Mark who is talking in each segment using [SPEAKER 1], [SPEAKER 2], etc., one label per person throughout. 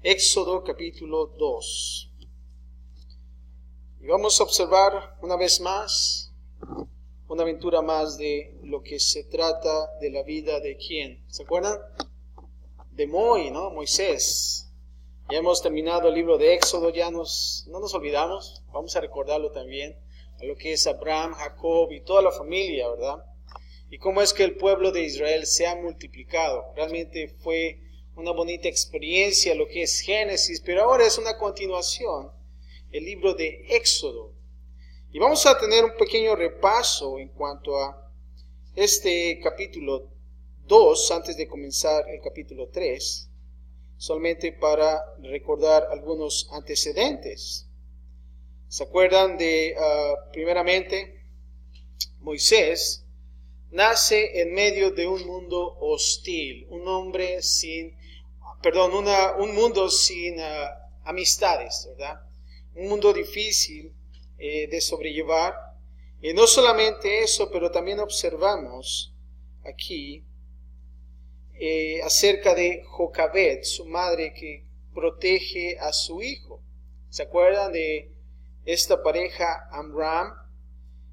[SPEAKER 1] Éxodo capítulo 2. Y vamos a observar una vez más, una aventura más de lo que se trata de la vida de quién. ¿Se acuerdan? De Moisés. Ya hemos terminado el libro de Éxodo, no nos olvidamos, vamos a recordarlo también, a lo que es Abraham, Jacob y toda la familia, ¿verdad? Y cómo es que el pueblo de Israel se ha multiplicado. Realmente fue una bonita experiencia lo que es Génesis, pero ahora es una continuación, el libro de Éxodo. Y vamos a tener un pequeño repaso en cuanto a este capítulo 2, antes de comenzar el capítulo 3, solamente para recordar algunos antecedentes. ¿Se acuerdan de, primeramente, Moisés nace en medio de un mundo hostil, un mundo sin amistades, ¿verdad? Un mundo difícil de sobrellevar. Y no solamente eso, pero también observamos aquí acerca de Jocabed, su madre que protege a su hijo. ¿Se acuerdan de esta pareja, Amram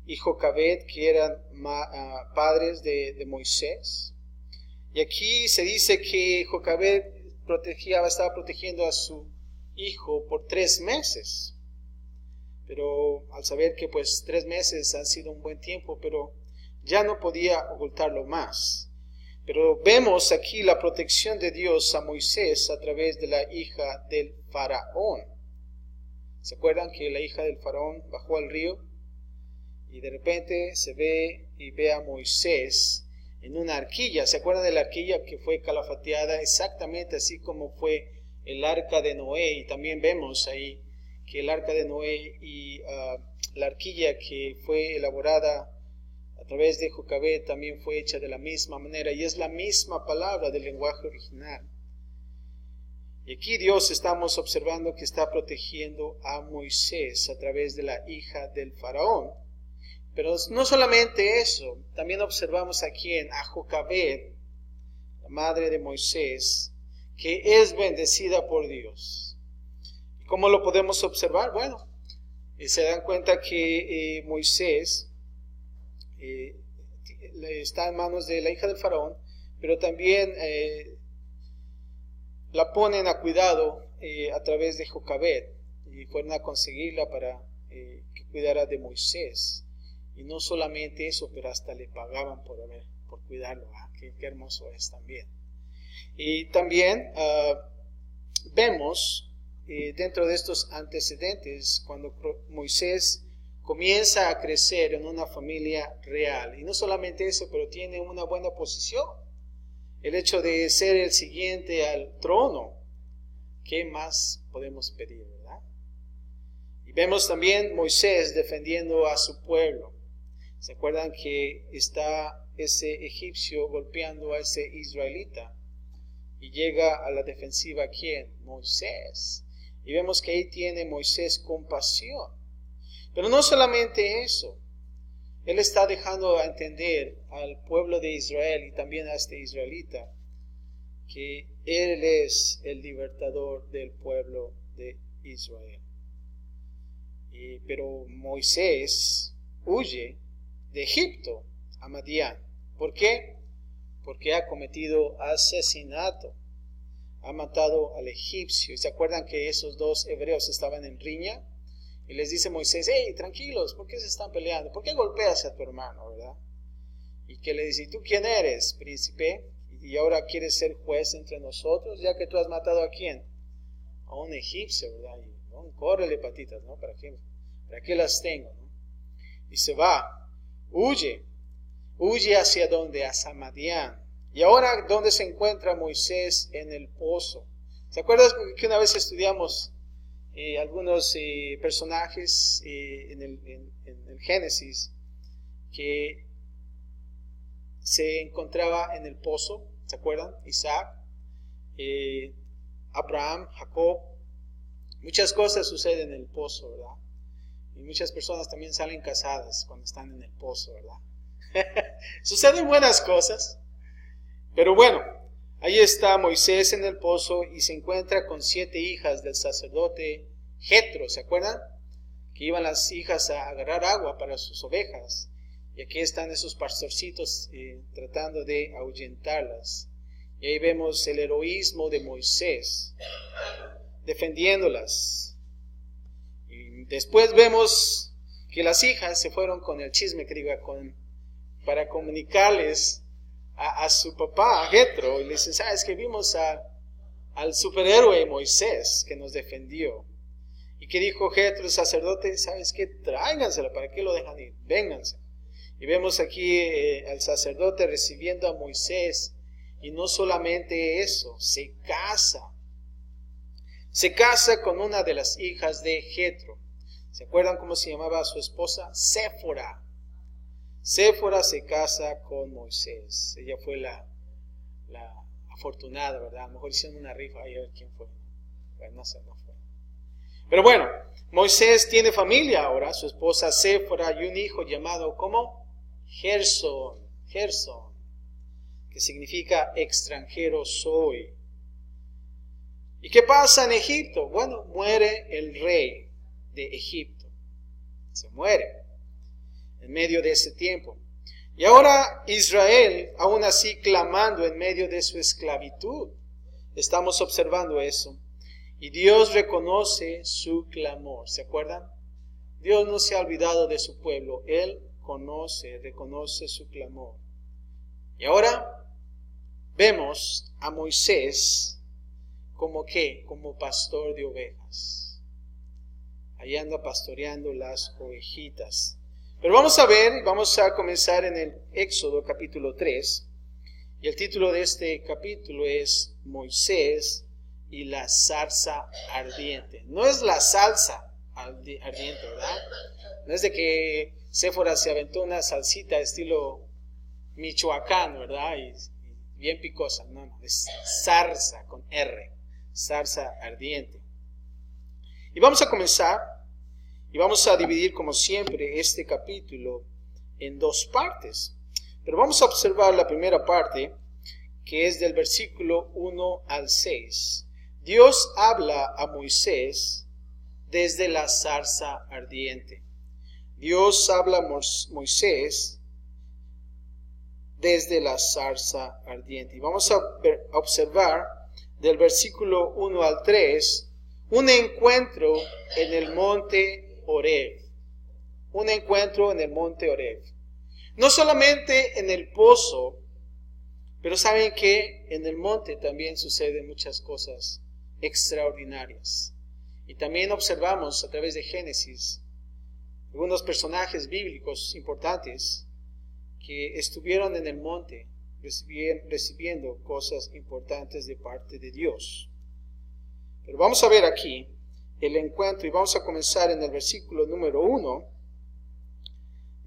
[SPEAKER 1] y Jocabed, que eran padres de Moisés? Y aquí se dice que Jocabed estaba protegiendo a su hijo por 3 meses. Pero al saber que 3 meses han sido un buen tiempo, pero ya no podía ocultarlo más. Pero vemos aquí la protección de Dios a Moisés a través de la hija del faraón. ¿Se acuerdan que la hija del faraón bajó al río? Y de repente se ve a Moisés en una arquilla. ¿Se acuerdan de la arquilla que fue calafateada exactamente así como fue el arca de Noé? Y también vemos ahí que el arca de Noé y la arquilla que fue elaborada a través de Jocabed también fue hecha de la misma manera, y es la misma palabra del lenguaje original. Y aquí Dios estamos observando que está protegiendo a Moisés a través de la hija del faraón. Pero no solamente eso, también observamos aquí a Jocabed, la madre de Moisés, que es bendecida por Dios. ¿Y cómo lo podemos observar? Bueno, se dan cuenta que Moisés está en manos de la hija del faraón, pero también la ponen a cuidado a través de Jocabed, y fueron a conseguirla para que cuidara de Moisés. Y no solamente eso, pero hasta le pagaban por cuidarlo. Qué hermoso es también. Y también vemos dentro de estos antecedentes cuando Moisés comienza a crecer en una familia real. Y no solamente eso, pero tiene una buena posición. El hecho de ser el siguiente al trono. ¿Qué más podemos pedir, verdad? Y vemos también Moisés defendiendo a su pueblo. ¿Se acuerdan que está ese egipcio golpeando a ese israelita? Y llega a la defensiva, ¿quién? Moisés. Y vemos que ahí tiene Moisés compasión. Pero no solamente eso, él está dejando a entender al pueblo de Israel y también a este israelita que él es el libertador del pueblo de Israel. Pero Moisés huye de Egipto a Madián. ¿Por qué? Porque ha cometido asesinato. Ha matado al egipcio. ¿Y se acuerdan que esos dos hebreos estaban en riña? Y les dice Moisés, hey, tranquilos, ¿por qué se están peleando? ¿Por qué golpeas a tu hermano, verdad? Y que le dice, ¿tú quién eres, príncipe? Y ahora quieres ser juez entre nosotros, ya que tú has matado a quién? A un egipcio, ¿verdad? Y, ¿no? Córrele, patitas, ¿no? ¿Para qué las tengo, no? Y se va, huye hacia dónde? Hacia Madián. Y ahora, ¿dónde se encuentra Moisés? En el pozo. ¿Se acuerdan que una vez estudiamos algunos personajes en el Génesis que se encontraba en el pozo? ¿Se acuerdan? Isaac, Abraham, Jacob. Muchas cosas suceden en el pozo, ¿verdad? Y muchas personas también salen casadas cuando están en el pozo, ¿verdad? Suceden buenas cosas. Pero bueno, Ahí está Moisés en el pozo y se encuentra con 7 hijas del sacerdote Jetro, ¿se acuerdan? Que iban las hijas a agarrar agua para sus ovejas. Y aquí están esos pastorcitos tratando de ahuyentarlas. Y ahí vemos el heroísmo de Moisés, defendiéndolas. Y después vemos que las hijas se fueron con el chisme, que diga, para comunicarles a su papá, a Jetro, y le dicen, ¿sabes que vimos al superhéroe Moisés que nos defendió? ¿Y qué dijo Jetro, el sacerdote? ¿Sabes qué? Tráigansela, ¿para qué lo dejan ir? Vénganse. Y vemos aquí al sacerdote recibiendo a Moisés, y no solamente eso, se casa. Se casa con una de las hijas de Jetro. ¿Se acuerdan cómo se llamaba su esposa? Séfora. Séfora se casa con Moisés. Ella fue la afortunada, ¿verdad? A lo mejor hicieron una rifa ahí a ver quién fue. Bueno, no sé, no fue. Pero bueno, Moisés tiene familia ahora, su esposa Séfora y un hijo llamado como Gersón, que significa extranjero soy. ¿Y qué pasa en Egipto? Bueno, muere el rey de Egipto. Se muere en medio de ese tiempo. Y ahora Israel, aún así clamando en medio de su esclavitud. Estamos observando eso. Y Dios reconoce su clamor. ¿Se acuerdan? Dios no se ha olvidado de su pueblo. Él reconoce su clamor. Y ahora vemos a Moisés como ¿qué? Como pastor de ovejas. Ahí anda pastoreando las ovejitas. Pero vamos a comenzar en el Éxodo capítulo 3. Y el título de este capítulo es Moisés y la zarza ardiente. No es la salsa ardiente, ¿verdad? No es de que Séfora se aventó una salsita estilo Michoacán, ¿verdad? Y bien picosa. No, es zarza con R. Zarza ardiente. Y vamos a comenzar y vamos a dividir como siempre este capítulo en 2 partes. Pero vamos a observar la primera parte, que es del versículo 1 al 6. Dios habla a Moisés desde la zarza ardiente. Dios habla a Moisés desde la zarza ardiente. Y vamos a observar del versículo 1 al 3 un encuentro en el monte Horeb. Un encuentro en el monte Horeb. No solamente en el pozo, pero saben que en el monte también suceden muchas cosas extraordinarias. Y también observamos a través de Génesis algunos personajes bíblicos importantes que estuvieron en el monte recibiendo cosas importantes de parte de Dios. Pero vamos a ver aquí el encuentro y vamos a comenzar en el versículo número 1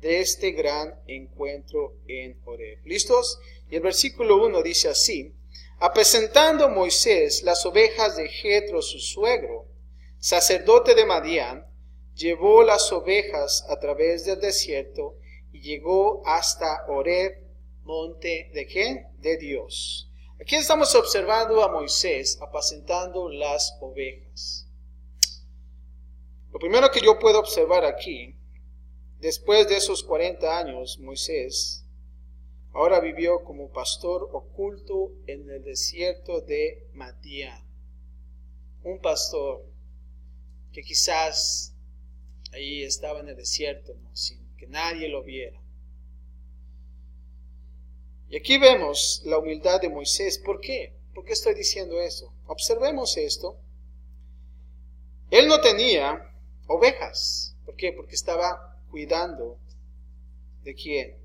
[SPEAKER 1] de este gran encuentro en Horeb. ¿Listos? Y el versículo 1 dice así: apacentando Moisés las ovejas de Jetro su suegro, sacerdote de Madián, llevó las ovejas a través del desierto y llegó hasta Horeb, monte ¿de qué? De Dios. Aquí estamos observando a Moisés apacentando las ovejas. Lo primero que yo puedo observar aquí, después de esos 40 años, Moisés ahora vivió como pastor oculto en el desierto de Madián. Un pastor que quizás ahí estaba en el desierto, ¿no? Sin que nadie lo viera. Y aquí vemos la humildad de Moisés. ¿Por qué? ¿Por qué estoy diciendo eso? Observemos esto. Él no tenía ovejas. ¿Por qué? Porque estaba cuidando ¿de quién?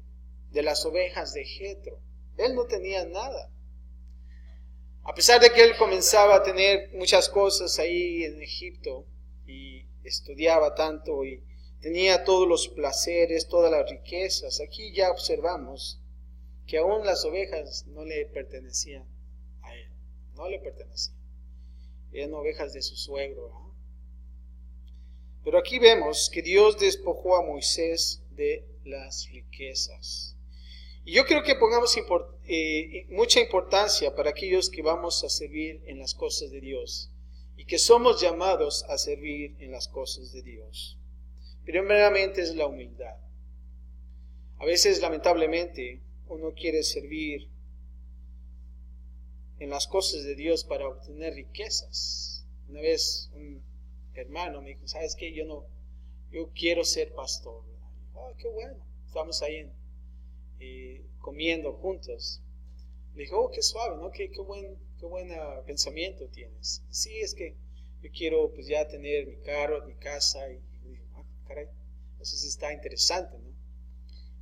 [SPEAKER 1] De las ovejas de Jetro. Él no tenía nada. A pesar de que él comenzaba a tener muchas cosas ahí en Egipto y estudiaba tanto y tenía todos los placeres, todas las riquezas, aquí ya observamos que aún las ovejas no le pertenecían a él. No le pertenecían. Eran ovejas de su suegro, ¿verdad? Pero aquí vemos que Dios despojó a Moisés de las riquezas. Y yo creo que pongamos mucha importancia para aquellos que vamos a servir en las cosas de Dios y que somos llamados a servir en las cosas de Dios. Primeramente es la humildad. A veces, lamentablemente, uno quiere servir en las cosas de Dios para obtener riquezas. Una vez un hermano me dijo, ¿sabes qué? Yo quiero ser pastor. Oh, qué bueno. Estamos ahí comiendo juntos. Le dije, oh, qué suave, ¿no? Qué buen pensamiento tienes. Sí, es que yo quiero pues ya tener mi carro, mi casa. Y le dije, ah, caray, eso sí está interesante, ¿no?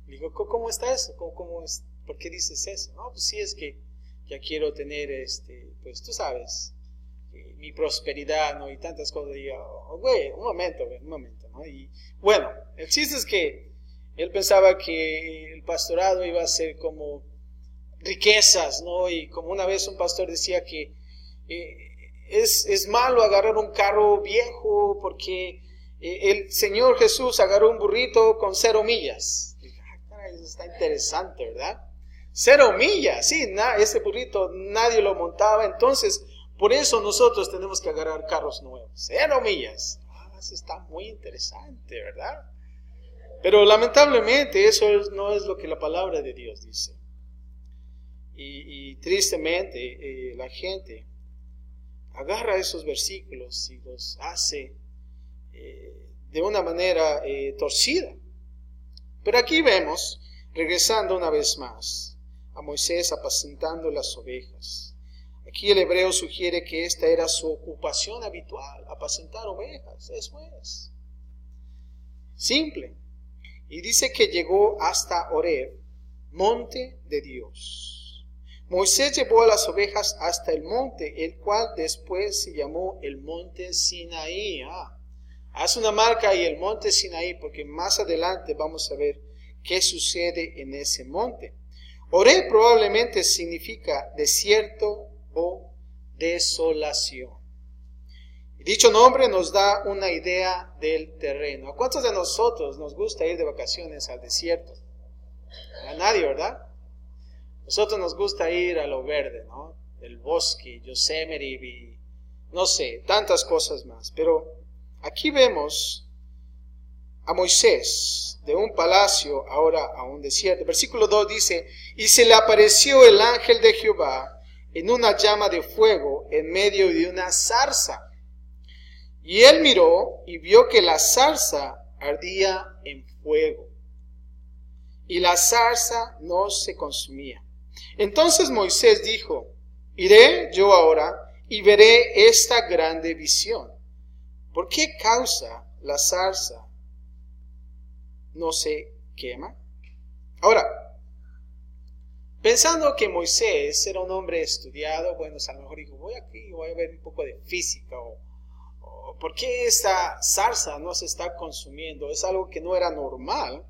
[SPEAKER 1] Le digo, ¿cómo está eso? ¿Cómo es? ¿Por qué dices eso? No, pues sí, es que ya quiero tener, pues tú sabes, mi prosperidad, ¿no? Y tantas cosas. Y yo, oh, güey, un momento, ¿no? Y bueno, el chiste es que él pensaba que el pastorado iba a ser como riquezas, ¿no? Y como una vez un pastor decía que es malo agarrar un carro viejo porque el Señor Jesús agarró un burrito con 0 millas. Y dije, caray, eso está interesante, ¿verdad? 0 millas, sí, ese burrito nadie lo montaba, entonces por eso nosotros tenemos que agarrar carros nuevos. 0 millas. Eso está muy interesante, ¿verdad? Pero lamentablemente eso no es lo que la palabra de Dios dice. Y tristemente la gente agarra esos versículos y los hace de una manera torcida. Pero aquí vemos, regresando una vez más, a Moisés apacentando las ovejas. Aquí el hebreo sugiere que esta era su ocupación habitual, apacentar ovejas, eso es. Simple. Y dice que llegó hasta Horeb, monte de Dios. Moisés llevó a las ovejas hasta el monte, el cual después se llamó el monte Sinaí. Haz una marca ahí, el monte Sinaí, porque más adelante vamos a ver qué sucede en ese monte. Horeb probablemente significa desierto o desolación. Y dicho nombre nos da una idea del terreno. ¿A cuántos de nosotros nos gusta ir de vacaciones al desierto? A nadie, ¿verdad? Nosotros nos gusta ir a lo verde, ¿no? El bosque, Yosemite, no sé, tantas cosas más. Pero aquí vemos a Moisés de un palacio ahora a un desierto. Versículo 2 dice, y se le apareció el ángel de Jehová en una llama de fuego en medio de una zarza. Y él miró y vio que la zarza ardía en fuego, y la zarza no se consumía. Entonces Moisés dijo, iré yo ahora y veré esta grande visión. ¿Por qué causa la zarza no se quema? Ahora, pensando que Moisés era un hombre estudiado, bueno, a lo mejor dijo, voy aquí, voy a ver un poco de física, o ¿por qué esta zarza no se está consumiendo? Es algo que no era normal.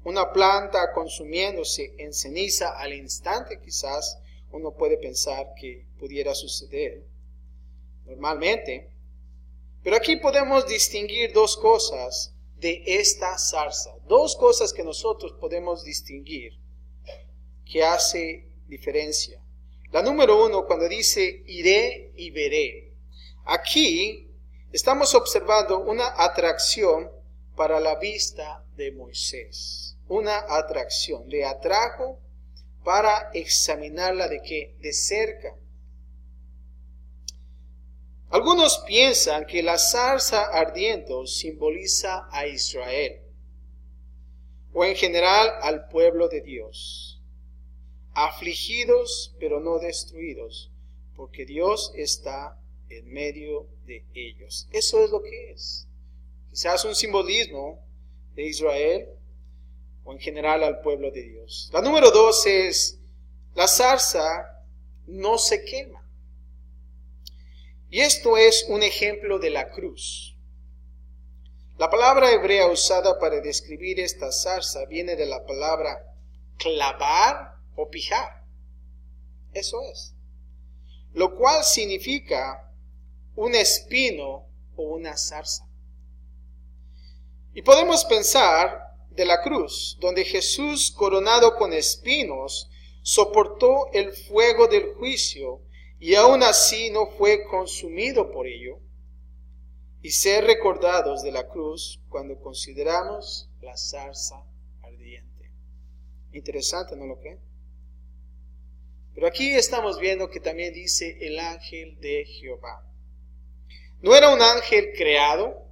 [SPEAKER 1] Una planta consumiéndose en ceniza al instante, quizás uno puede pensar que pudiera suceder normalmente. Pero aquí podemos distinguir dos cosas de esta zarza. Dos cosas que nosotros podemos distinguir que hace diferencia. La número 1, cuando dice iré y veré. Aquí estamos observando una atracción para la vista de Moisés. Una atracción. Le atrajo para examinarla ¿de qué? De cerca. Algunos piensan que la zarza ardiendo simboliza a Israel, o en general al pueblo de Dios, afligidos pero no destruidos, porque Dios está en medio de ellos. Eso es lo que es. Quizás un simbolismo de Israel, o en general al pueblo de Dios. La número 2 es, la zarza no se quema. Y esto es un ejemplo de la cruz. La palabra hebrea usada para describir esta zarza viene de la palabra clavar o pijar. Eso es. Lo cual significa un espino o una zarza. Y podemos pensar de la cruz, donde Jesús, coronado con espinos, soportó el fuego del juicio y aún así no fue consumido por ello, y ser recordados de la cruz cuando consideramos la zarza ardiente. Interesante, ¿no lo creen? Pero aquí estamos viendo que también dice el ángel de Jehová. No era un ángel creado,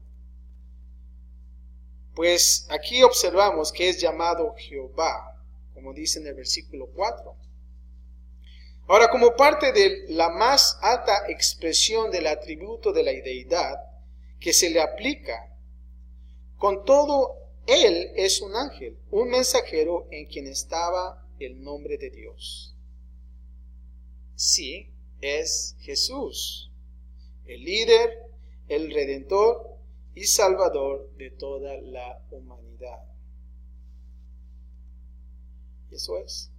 [SPEAKER 1] pues aquí observamos que es llamado Jehová, como dice en el versículo 4. Ahora, como parte de la más alta expresión del atributo de la deidad que se le aplica, con todo, él es un ángel, un mensajero en quien estaba el nombre de Dios. Sí, es Jesús, el líder, el redentor y salvador de toda la humanidad. Y eso es.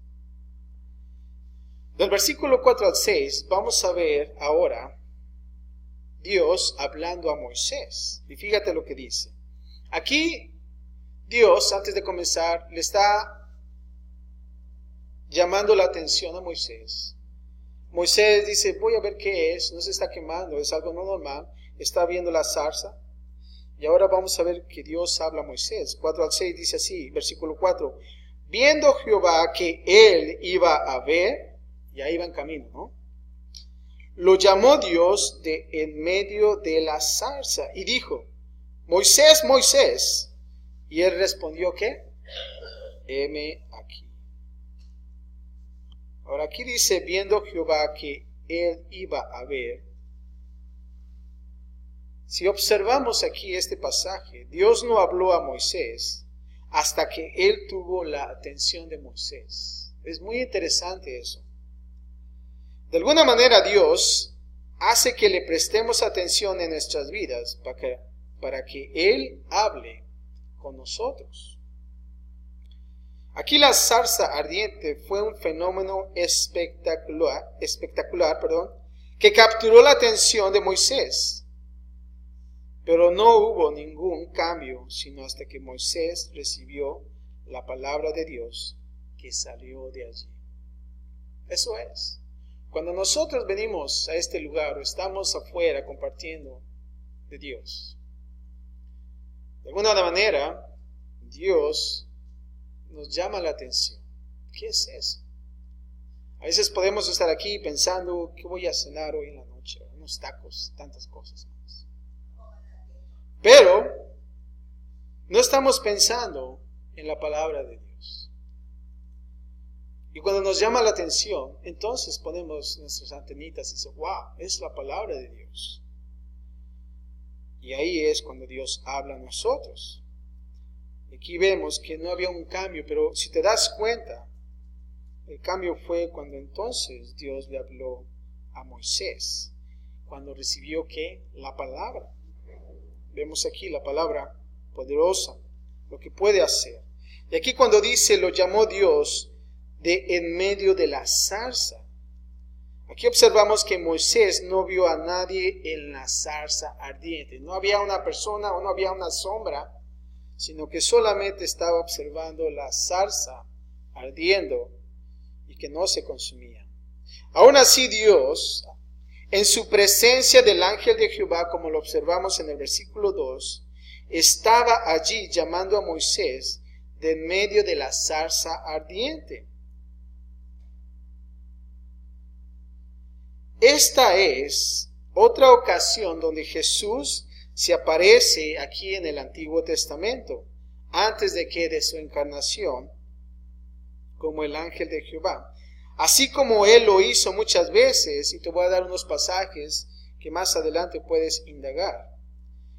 [SPEAKER 1] Del versículo 4 al 6 vamos a ver ahora Dios hablando a Moisés. Y fíjate lo que dice. Aquí Dios, antes de comenzar, le está llamando la atención a Moisés. Moisés dice, voy a ver qué es, no se está quemando, es algo no normal, está viendo la zarza. Y ahora vamos a ver que Dios habla a Moisés. 4 al 6 dice así, versículo 4. Viendo Jehová que él iba a ver, ya iba en camino, ¿no? Lo llamó Dios de en medio de la zarza y dijo, Moisés, Moisés. Y él respondió, ¿qué? Heme aquí. Ahora aquí dice, viendo Jehová que él iba a ver. Si observamos aquí este pasaje, Dios no habló a Moisés hasta que él tuvo la atención de Moisés. Es muy interesante eso. De alguna manera Dios hace que le prestemos atención en nuestras vidas para que Él hable con nosotros. Aquí la zarza ardiente fue un fenómeno espectacular, que capturó la atención de Moisés. Pero no hubo ningún cambio, sino hasta que Moisés recibió la palabra de Dios que salió de allí. Eso es. Cuando nosotros venimos a este lugar o estamos afuera compartiendo de Dios, de alguna manera Dios nos llama la atención. ¿Qué es eso? A veces podemos estar aquí pensando, ¿qué voy a cenar hoy en la noche? Unos tacos, tantas cosas más. Pero no estamos pensando en la palabra de Dios. Y cuando nos llama la atención, entonces ponemos nuestras antenitas y decimos, wow, es la palabra de Dios. Y ahí es cuando Dios habla a nosotros. Aquí vemos que no había un cambio, pero si te das cuenta, el cambio fue cuando entonces Dios le habló a Moisés, cuando recibió ¿qué? La palabra. Vemos aquí la palabra poderosa, lo que puede hacer. Y aquí cuando dice, lo llamó Dios de en medio de la zarza. Aquí observamos que Moisés no vio a nadie en la zarza ardiente. No había una persona o no había una sombra, sino que solamente estaba observando la zarza ardiendo y que no se consumía. Aún así Dios, en su presencia del ángel de Jehová, como lo observamos en el versículo 2, estaba allí llamando a Moisés de en medio de la zarza ardiente. Esta es otra ocasión donde Jesús se aparece aquí en el Antiguo Testamento, antes de su encarnación, como el ángel de Jehová. Así como Él lo hizo muchas veces, y te voy a dar unos pasajes que más adelante puedes indagar.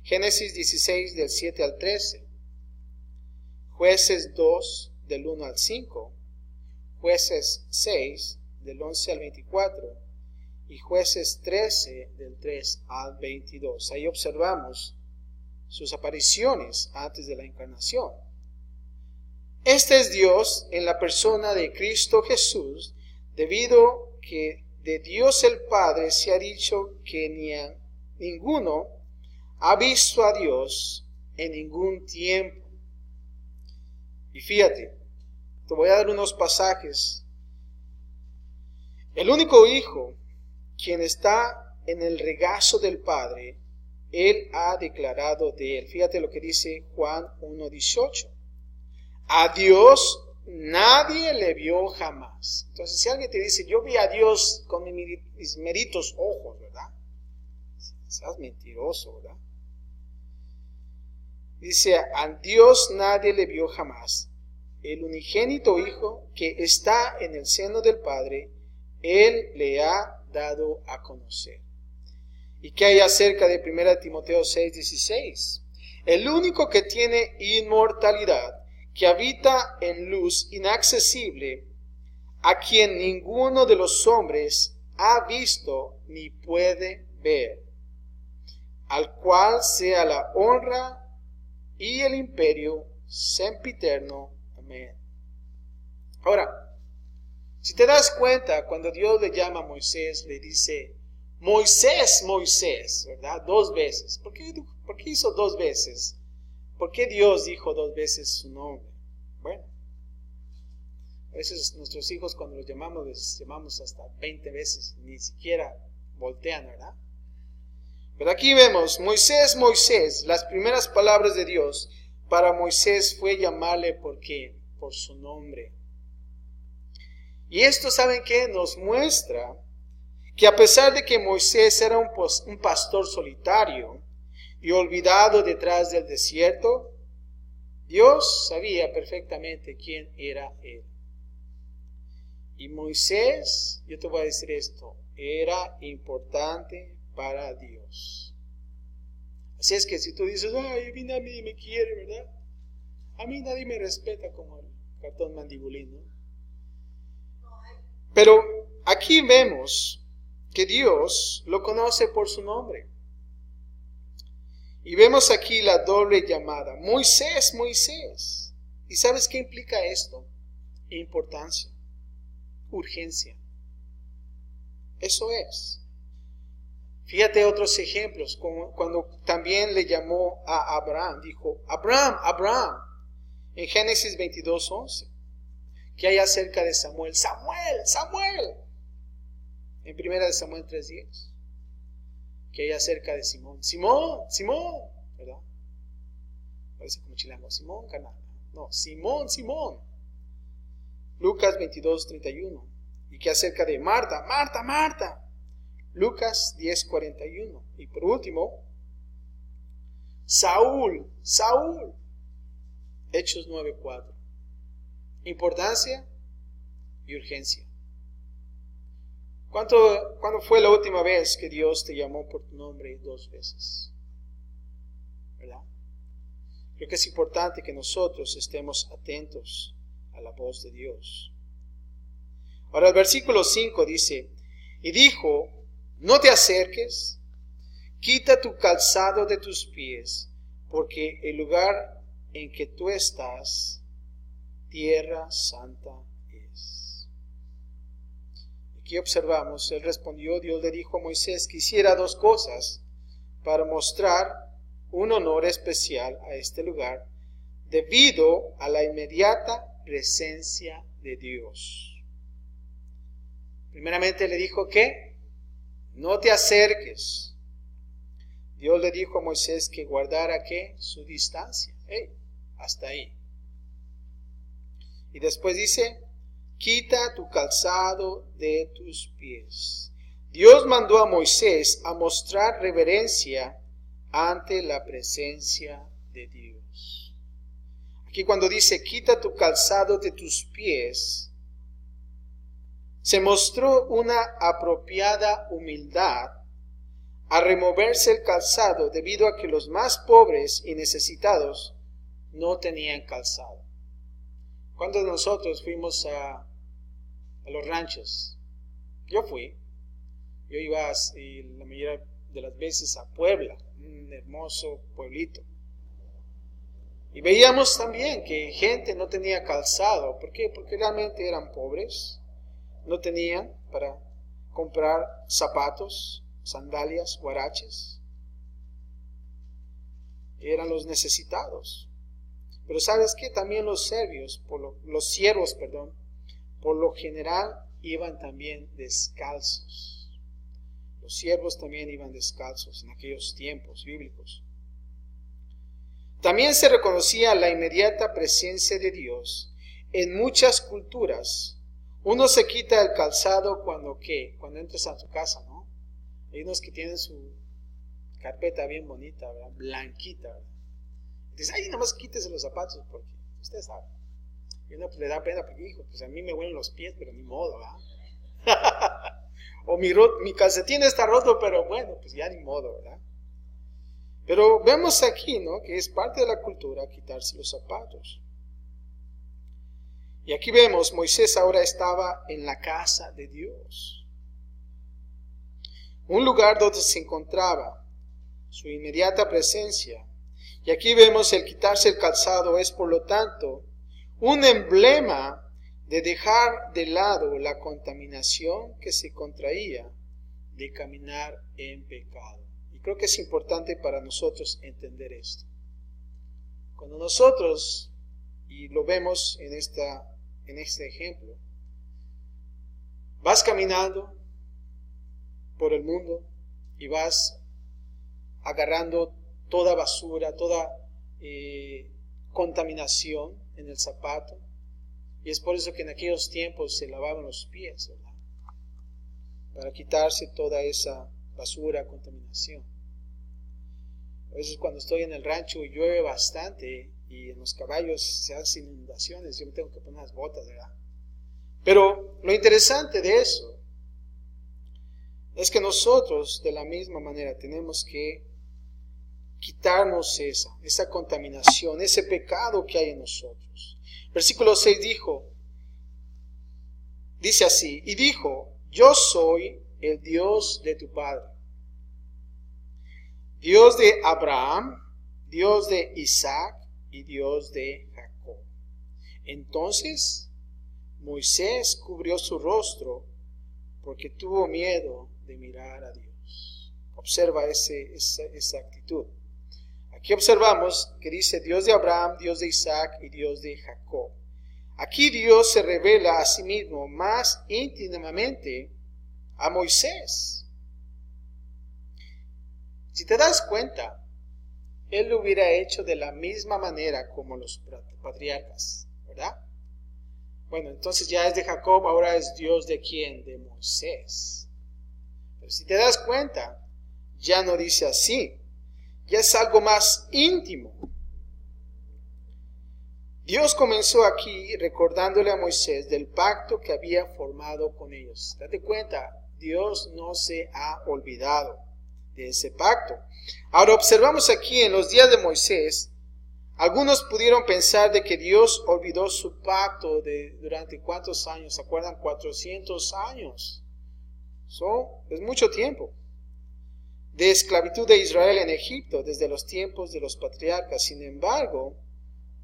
[SPEAKER 1] Génesis 16 del 7 al 13, Jueces 2 del 1 al 5, Jueces 6 del 11 al 24, y Jueces 13 del 3 al 22. Ahí observamos sus apariciones antes de la encarnación. Este es Dios en la persona de Cristo Jesús, debido que de Dios el Padre se ha dicho que ninguno ha visto a Dios en ningún tiempo. Y fíjate, te voy a dar unos pasajes. El único hijo, quien está en el regazo del Padre, Él ha declarado de Él. Fíjate lo que dice Juan 1:18. A Dios nadie le vio jamás. Entonces, si alguien te dice, yo vi a Dios con mis meritos ojos, ¿verdad? Seas mentiroso, ¿verdad? Dice, a Dios nadie le vio jamás. El unigénito Hijo que está en el seno del Padre, Él le ha dado a conocer. ¿Y qué hay acerca de 1 Timoteo 6:16? El único que tiene inmortalidad, que habita en luz inaccesible, a quien ninguno de los hombres ha visto ni puede ver, al cual sea la honra y el imperio sempiterno. Amén. Ahora, si te das cuenta, cuando Dios le llama a Moisés, le dice, Moisés, Moisés, ¿verdad? 2 veces. ¿Por qué hizo 2 veces? ¿Por qué Dios dijo 2 veces su nombre? Bueno, a veces nuestros hijos cuando los llamamos, les llamamos hasta 20 veces, ni siquiera voltean, ¿verdad? Pero aquí vemos, Moisés, Moisés, las primeras palabras de Dios para Moisés fue llamarle ¿por qué? Por su nombre. Y esto, ¿saben qué? Nos muestra que a pesar de que Moisés era un pastor solitario y olvidado detrás del desierto, Dios sabía perfectamente quién era él. Y Moisés, yo te voy a decir esto, era importante para Dios. Así es que si tú dices, ay, a mí nadie me quiere, ¿verdad? A mí nadie me respeta como el cartón mandibulín, ¿no? Pero aquí vemos que Dios lo conoce por su nombre. Y vemos aquí la doble llamada, Moisés, Moisés. ¿Y sabes qué implica esto? Importancia, urgencia. Eso es. Fíjate otros ejemplos, como cuando también le llamó a Abraham, dijo, Abraham, Abraham, en Génesis 22:11. ¿Qué hay acerca de Samuel? Samuel, Samuel. En 1 Samuel 3:10. ¿Qué hay acerca de Simón? Simón, Simón, ¿verdad? Parece como chilango. Simón, canal. No, Simón, Simón. Lucas 22:31. ¿Y qué acerca de Marta? Marta, Marta. Lucas 10:41. Y por último, Saúl, Saúl. Hechos 9:4. Importancia y urgencia. ¿Cuándo fue la última vez que Dios te llamó por tu nombre 2 veces? ¿Verdad? Creo que es importante que nosotros estemos atentos a la voz de Dios. Ahora el versículo 5 dice, y dijo, no te acerques, quita tu calzado de tus pies, porque el lugar en que tú estás, tierra santa es. Aquí observamos, él respondió, Dios le dijo a Moisés que hiciera 2 cosas para mostrar un honor especial a este lugar, debido a la inmediata presencia de Dios. Primeramente le dijo que no te acerques. Dios le dijo a Moisés que guardara ¿qué? Su distancia. Hasta ahí. Y después dice, quita tu calzado de tus pies. Dios mandó a Moisés a mostrar reverencia ante la presencia de Dios. Aquí cuando dice, quita tu calzado de tus pies, se mostró una apropiada humildad a removerse el calzado debido a que los más pobres y necesitados no tenían calzado. ¿Cuántos de nosotros fuimos a los ranchos? Yo iba la mayoría de las veces a Puebla, un hermoso pueblito. Y veíamos también que gente no tenía calzado. ¿Por qué? Porque realmente eran pobres. No tenían para comprar zapatos, sandalias, huaraches. Eran los necesitados. Pero ¿sabes qué? También los siervos, por lo general iban también descalzos. Los siervos también iban descalzos en aquellos tiempos bíblicos. También se reconocía la inmediata presencia de Dios. En muchas culturas, uno se quita el calzado cuando entras a tu casa, ¿no? Hay unos que tienen su carpeta bien bonita, ¿verdad? Blanquita, ¿verdad? Dices, ay, nada más quítese los zapatos, porque usted sabe. Y uno pues, le da pena, porque hijo, pues a mí me huelen los pies, pero ni modo, ¿verdad? O mi calcetín está roto, pero bueno, pues ya ni modo, ¿verdad? Pero vemos aquí, ¿no? Que es parte de la cultura quitarse los zapatos. Y aquí vemos, Moisés ahora estaba en la casa de Dios. Un lugar donde se encontraba su inmediata presencia. Y aquí vemos el quitarse el calzado es, por lo tanto, un emblema de dejar de lado la contaminación que se contraía de caminar en pecado. Y creo que es importante para nosotros entender esto. Cuando nosotros, y lo vemos en este ejemplo, vas caminando por el mundo y vas agarrando toda basura, toda contaminación en el zapato. Y es por eso que en aquellos tiempos se lavaban los pies, ¿verdad? Para quitarse toda esa basura, contaminación. A veces cuando estoy en el rancho y llueve bastante y en los caballos se hacen inundaciones, yo me tengo que poner las botas, ¿verdad? Pero lo interesante de eso es que nosotros de la misma manera tenemos que quitarnos esa contaminación, ese pecado que hay en nosotros. Versículo 6 dice así, y dijo, yo soy el Dios de tu padre, Dios de Abraham, Dios de Isaac y Dios de Jacob. Entonces Moisés cubrió su rostro porque tuvo miedo de mirar a Dios. Observa esa actitud. Aquí observamos que dice Dios de Abraham, Dios de Isaac y Dios de Jacob. Aquí Dios se revela a sí mismo más íntimamente a Moisés. Si te das cuenta, él lo hubiera hecho de la misma manera como los patriarcas, ¿verdad? Bueno, entonces ya es de Jacob, ahora es Dios de quién? De Moisés. Pero si te das cuenta, ya no dice así. Ya es algo más íntimo. Dios comenzó aquí recordándole a Moisés del pacto que había formado con ellos. Date cuenta, Dios no se ha olvidado de ese pacto. Ahora observamos aquí en los días de Moisés, algunos pudieron pensar de que Dios olvidó su pacto durante ¿cuántos años? ¿Se acuerdan? 400 años. Es mucho tiempo. De esclavitud de Israel en Egipto desde los tiempos de los patriarcas. Sin embargo,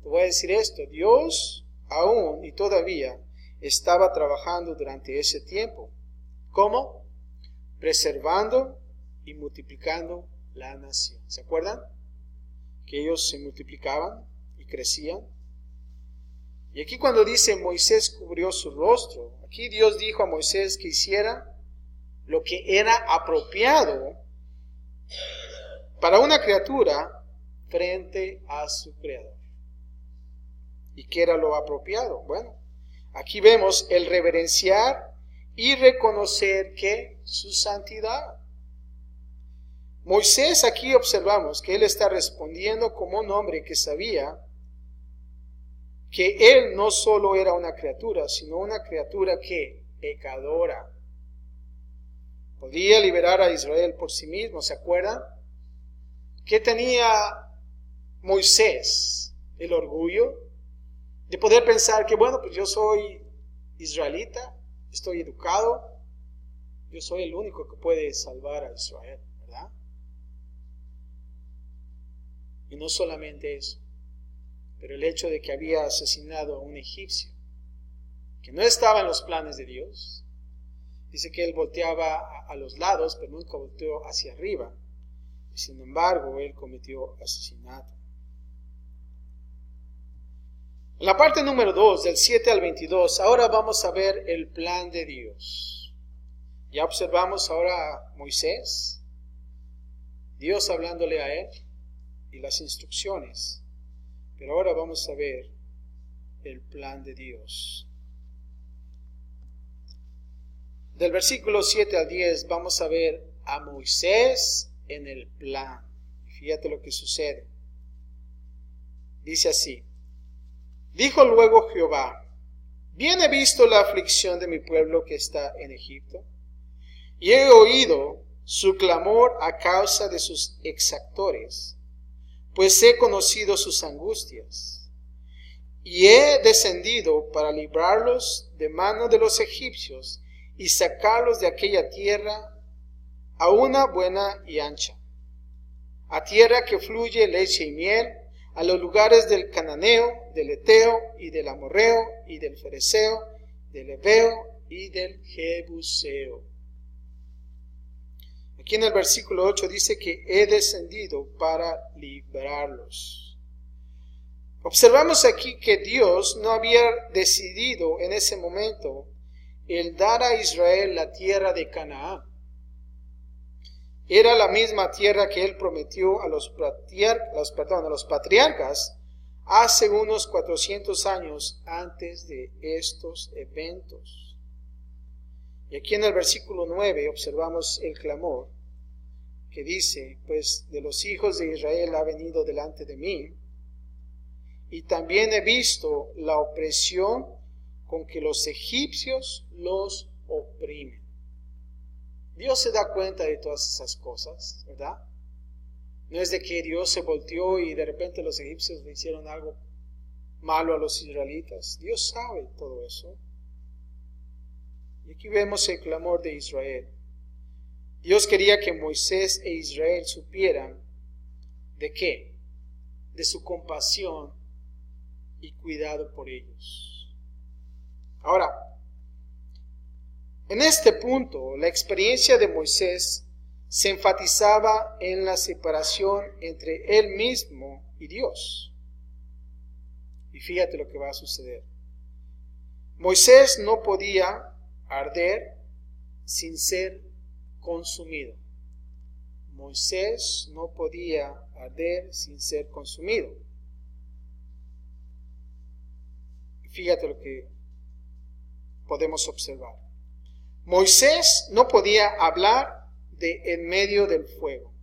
[SPEAKER 1] te voy a decir esto, Dios aún y todavía estaba trabajando durante ese tiempo. ¿Cómo? Preservando y multiplicando la nación. ¿Se acuerdan? Que ellos se multiplicaban y crecían. Y aquí cuando dice Moisés cubrió su rostro, aquí Dios dijo a Moisés que hiciera lo que era apropiado para una criatura frente a su creador. ¿Y qué era lo apropiado? Bueno, aquí vemos el reverenciar y reconocer que su santidad. Moisés aquí observamos que él está respondiendo como un hombre que sabía que él no solo era una criatura, sino una criatura que pecadora. Podía liberar a Israel por sí mismo, ¿se acuerdan? ¿Qué tenía Moisés? El orgullo de poder pensar que, bueno, pues yo soy israelita, estoy educado, yo soy el único que puede salvar a Israel, ¿verdad? Y no solamente eso, pero el hecho de que había asesinado a un egipcio, que no estaba en los planes de Dios. Dice que él volteaba a los lados, pero nunca volteó hacia arriba. Y sin embargo, él cometió asesinato. En la parte número 2, del 7 al 22, ahora vamos a ver el plan de Dios. Ya observamos ahora a Moisés, Dios hablándole a él y las instrucciones. Pero ahora vamos a ver el plan de Dios. Del versículo 7 al 10 vamos a ver a Moisés en el plan. Y fíjate lo que sucede. Dice así: dijo luego Jehová: bien he visto la aflicción de mi pueblo que está en Egipto, y he oído su clamor a causa de sus exactores, pues he conocido sus angustias, y he descendido para librarlos de mano de los egipcios y sacarlos de aquella tierra a una buena y ancha, a tierra que fluye leche y miel, a los lugares del cananeo, del eteo y del amorreo y del fereceo, del heveo y del jebuseo. Aquí en el versículo 8 dice que he descendido para librarlos. Observamos aquí que Dios no había decidido en ese momento el dar a Israel la tierra de Canaán. Era la misma tierra que él prometió a los patriarcas hace unos 400 años antes de estos eventos. Y aquí en el versículo 9 observamos el clamor que dice: pues de los hijos de Israel ha venido delante de mí, y también he visto la opresión con que los egipcios los oprimen. Dios se da cuenta de todas esas cosas, ¿verdad? No es de que Dios se volteó y de repente los egipcios le hicieron algo malo a los israelitas. Dios sabe todo eso. Y aquí vemos el clamor de Israel. Dios quería que Moisés e Israel supieran ¿de qué? De su compasión y cuidado por ellos. Ahora, en este punto, la experiencia de Moisés se enfatizaba en la separación entre él mismo y Dios. Y fíjate lo que va a suceder. Moisés no podía arder sin ser consumido. Moisés no podía arder sin ser consumido. Fíjate lo que podemos observar. Moisés no podía hablar de en medio del fuego.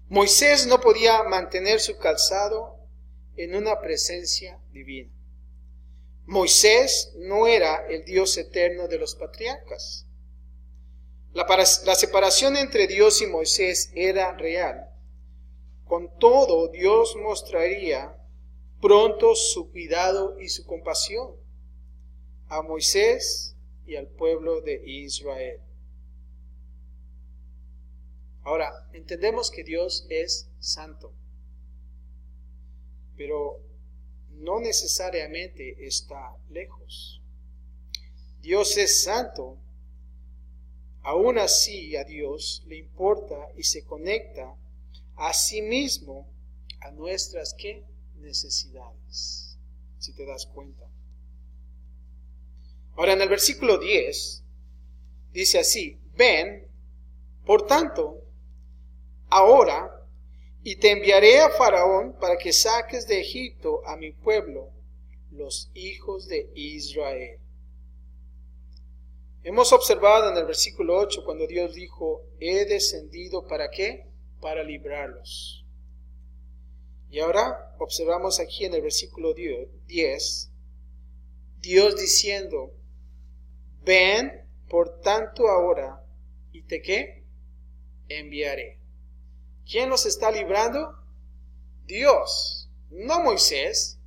[SPEAKER 1] Moisés no podía mantener su calzado en una presencia divina. Moisés no era el Dios eterno de los patriarcas. La separación entre Dios y Moisés era real. Con todo, Dios mostraría pronto su cuidado y su compasión a Moisés y al pueblo de Israel. Ahora, entendemos que Dios es santo, pero no necesariamente está lejos. Dios es santo, aún así a Dios le importa y se conecta a sí mismo a nuestras ¿qué? Necesidades, si te das cuenta. Ahora en el versículo 10 dice así: ven, por tanto, ahora, y te enviaré a Faraón para que saques de Egipto a mi pueblo, los hijos de Israel. Hemos observado en el versículo 8 cuando Dios dijo: he descendido ¿para qué? Para librarlos. Y ahora observamos aquí en el versículo 10, Dios diciendo: ven, por tanto, ahora, y te ¿qué? Enviaré. ¿Quién los está librando? Dios, no Moisés.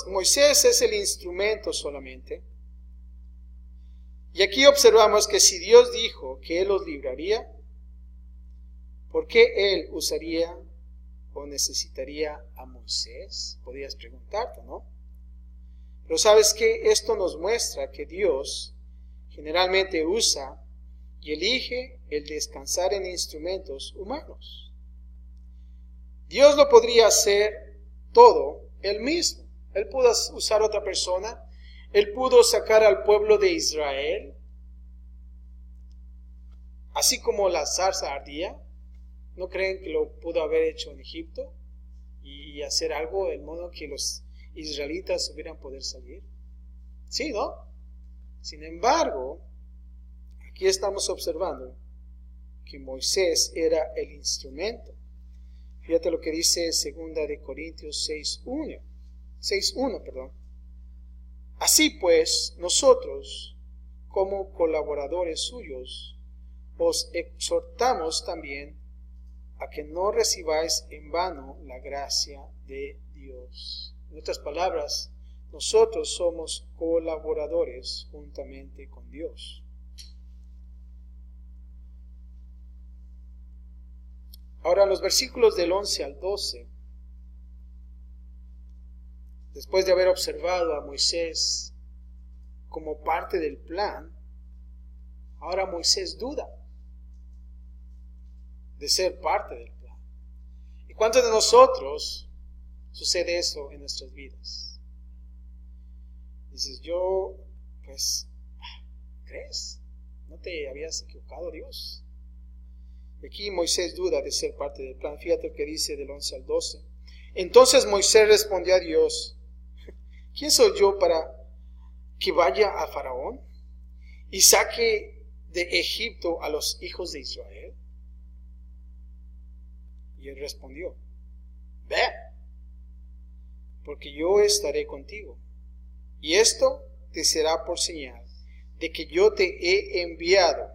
[SPEAKER 1] Moisés es el instrumento solamente. Y aquí observamos que si Dios dijo que Él los libraría, ¿por qué Él usaría o necesitaría a Moisés? Podrías preguntarte, ¿no? Pero ¿sabes qué? Esto nos muestra que Dios generalmente usa y elige el descansar en instrumentos humanos. Dios lo podría hacer todo, Él mismo. Él pudo usar a otra persona. Él pudo sacar al pueblo de Israel. Así como la zarza ardía. ¿No creen que lo pudo haber hecho en Egipto? Y hacer algo de modo que los israelitas hubieran poder salir. Sí, ¿no? Sin embargo, aquí estamos observando que Moisés era el instrumento. Fíjate lo que dice 2 de Corintios 6:1. Así pues, nosotros, como colaboradores suyos, os exhortamos también a que no recibáis en vano la gracia de Dios. En otras palabras, nosotros somos colaboradores juntamente con Dios. Ahora, los versículos del 11 al 12, después de haber observado a Moisés como parte del plan, ahora Moisés duda de ser parte del plan. ¿Y cuántos de nosotros sucede eso en nuestras vidas? Dices, ¿crees? ¿No te habías equivocado, Dios? Y aquí Moisés duda de ser parte del plan. Fíjate lo que dice del 11 al 12. Entonces Moisés respondió a Dios, ¿quién soy yo para que vaya a Faraón y saque de Egipto a los hijos de Israel? Y él respondió, ve, porque yo estaré contigo, y esto te será por señal de que yo te he enviado.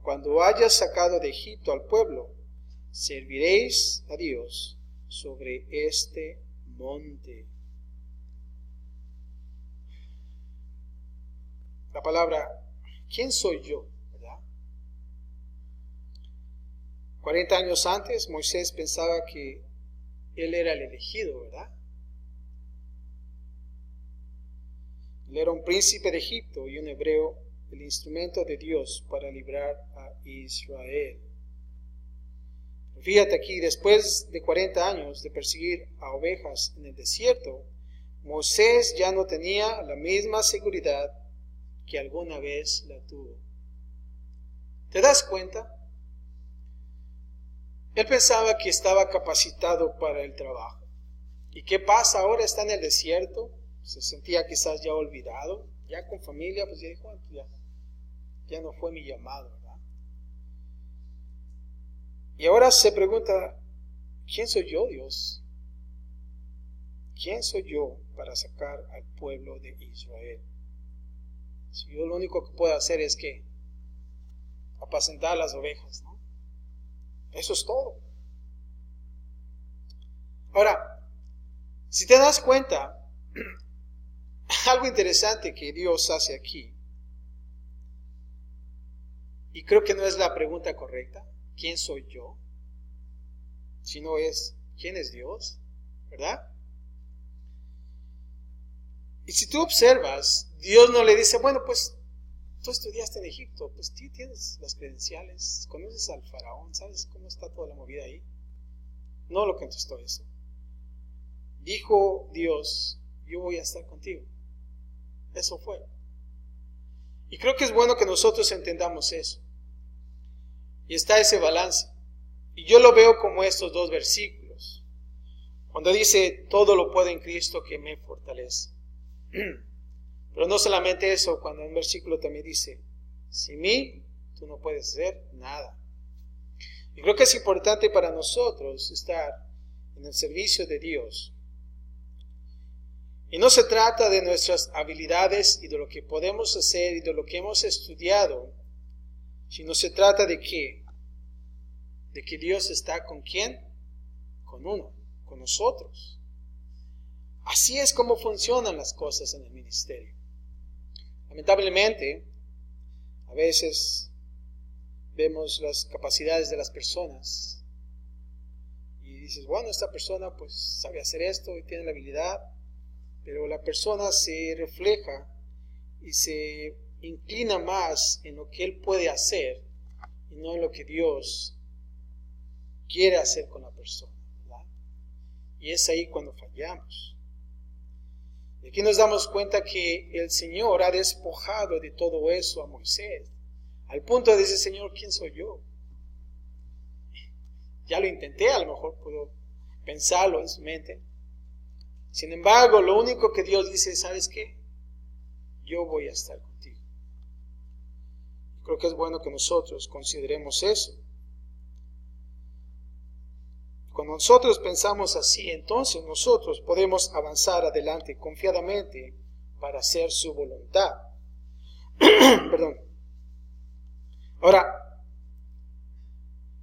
[SPEAKER 1] Cuando hayas sacado de Egipto al pueblo, serviréis a Dios sobre este monte. La palabra, ¿quién soy yo? 40 años antes, Moisés pensaba que él era el elegido, ¿verdad? Él era un príncipe de Egipto y un hebreo, el instrumento de Dios para librar a Israel. Fíjate aquí, después de 40 años de perseguir a ovejas en el desierto, Moisés ya no tenía la misma seguridad que alguna vez la tuvo. ¿Te das cuenta? Él pensaba que estaba capacitado para el trabajo. ¿Y qué pasa? Ahora está en el desierto. Se sentía quizás ya olvidado. Ya con familia, pues ya dijo, ya no fue mi llamado, ¿verdad? Y ahora se pregunta, ¿quién soy yo, Dios? ¿Quién soy yo para sacar al pueblo de Israel? Si yo lo único que puedo hacer es que apacentar las ovejas, ¿no? Eso es todo. Ahora, si te das cuenta, algo interesante que Dios hace aquí, y creo que no es la pregunta correcta, ¿quién soy yo? Sino es, ¿quién es Dios? ¿Verdad? Y si tú observas, Dios no le dice, bueno, pues tú estudiaste en Egipto, pues tú tienes las credenciales, conoces al faraón, ¿sabes cómo está toda la movida ahí? No lo contestó eso. Dijo Dios, yo voy a estar contigo. Eso fue. Y creo que es bueno que nosotros entendamos eso. Y está ese balance. Y yo lo veo como estos dos versículos. Cuando dice, todo lo puedo en Cristo que me fortalece. Pero no solamente eso, cuando en un versículo también dice, sin mí tú no puedes hacer nada. Y creo que es importante para nosotros estar en el servicio de Dios. Y no se trata de nuestras habilidades y de lo que podemos hacer y de lo que hemos estudiado, sino se trata de qué? De que Dios está ¿con quién? Con uno, con nosotros. Así es como funcionan las cosas en el ministerio. Lamentablemente, a veces vemos las capacidades de las personas y dices, bueno, esta persona pues sabe hacer esto y tiene la habilidad, pero la persona se refleja y se inclina más en lo que él puede hacer y no en lo que Dios quiere hacer con la persona, ¿verdad? Y es ahí cuando fallamos. Y aquí nos damos cuenta que el Señor ha despojado de todo eso a Moisés. Al punto de decir, Señor, ¿quién soy yo? Ya lo intenté, a lo mejor puedo pensarlo en su mente. Sin embargo, lo único que Dios dice, ¿sabes qué? Yo voy a estar contigo. Creo que es bueno que nosotros consideremos eso. Cuando nosotros pensamos así, entonces nosotros podemos avanzar adelante confiadamente para hacer su voluntad. Perdón. Ahora,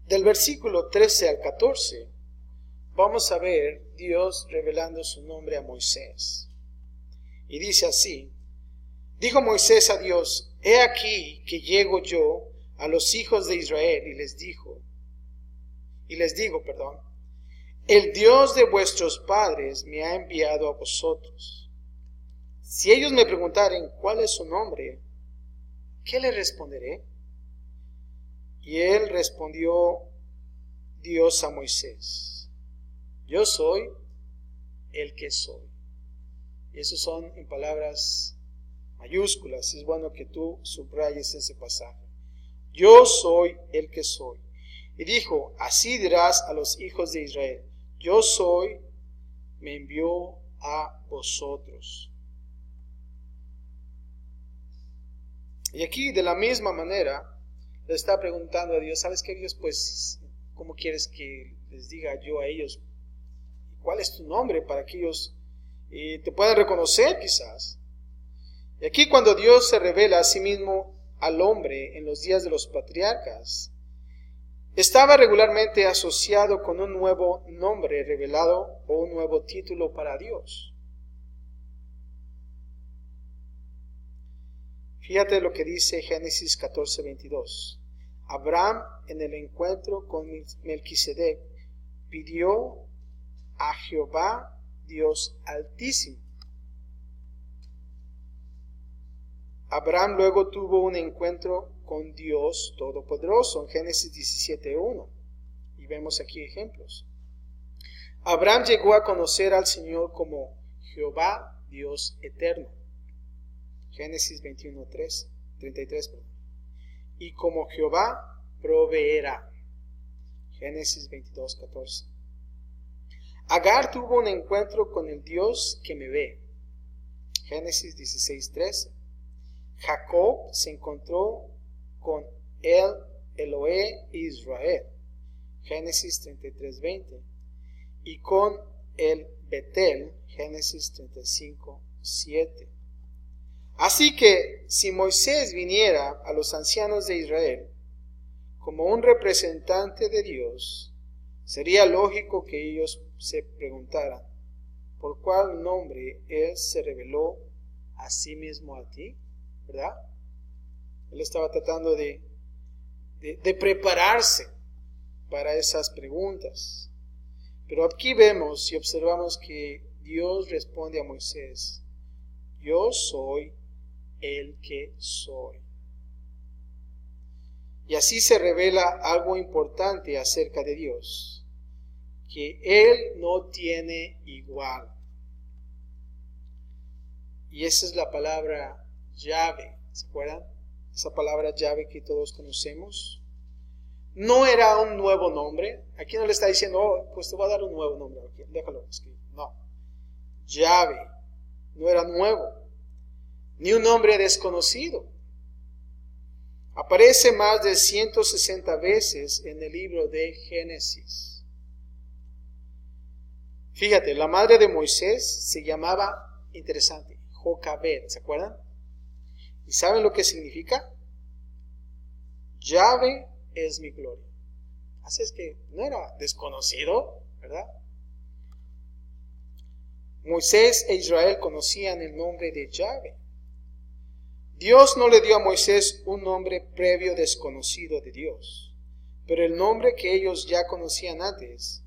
[SPEAKER 1] del versículo 13 al 14, vamos a ver Dios revelando su nombre a Moisés. Y dice así: dijo Moisés a Dios, he aquí que llego yo a los hijos de Israel y les digo, el Dios de vuestros padres me ha enviado a vosotros. Si ellos me preguntaren cuál es su nombre, ¿qué les responderé? Y él respondió Dios a Moisés, yo soy el que soy. Y eso son en palabras mayúsculas. Es bueno que tú subrayes ese pasaje. Yo soy el que soy. Y dijo, así dirás a los hijos de Israel, yo soy, me envió a vosotros. Y aquí de la misma manera le está preguntando a Dios, ¿sabes qué, Dios? Pues, ¿cómo quieres que les diga yo a ellos? ¿Cuál es tu nombre para que ellos te puedan reconocer quizás? Y aquí cuando Dios se revela a sí mismo al hombre en los días de los patriarcas, estaba regularmente asociado con un nuevo nombre revelado o un nuevo título para Dios. Fíjate lo que dice Génesis 14:22. Abraham en el encuentro con Melquisedec pidió a Jehová Dios Altísimo. Abraham luego tuvo un encuentro con Dios Todopoderoso en Génesis 17:1. Y vemos aquí ejemplos. Abraham llegó a conocer al Señor como Jehová Dios Eterno. Génesis 33. Y como Jehová proveerá. Génesis 22:14. Agar tuvo un encuentro con el Dios que me ve. Génesis 16:13. Jacob se encontró con el Elohe Israel. Génesis 33:20. Y con el Betel. Génesis 35:7. Así que si Moisés viniera a los ancianos de Israel como un representante de Dios, sería lógico que ellos se preguntaran, ¿por cuál nombre Él se reveló a sí mismo a ti? ¿Verdad? Él estaba tratando de prepararse para esas preguntas. Pero aquí vemos y observamos que Dios responde a Moisés, yo soy el que soy. Y así se revela algo importante acerca de Dios, que Él no tiene igual. Y esa es la palabra Yahvé. ¿Se acuerdan? Esa palabra Yahvé que todos conocemos. No era un nuevo nombre. Aquí no le está diciendo, oh, pues te voy a dar un nuevo nombre. Okay, déjalo escribir. No. Yahvé no era nuevo, ni un nombre desconocido. Aparece más de 160 veces en el libro de Génesis. Fíjate, la madre de Moisés se llamaba, interesante, Jocabed, ¿se acuerdan? ¿Y saben lo que significa? Yahvé es mi gloria. Así es que no era desconocido, ¿verdad? Moisés e Israel conocían el nombre de Yahvé. Dios no le dio a Moisés un nombre previo desconocido de Dios, pero el nombre que ellos ya conocían antes,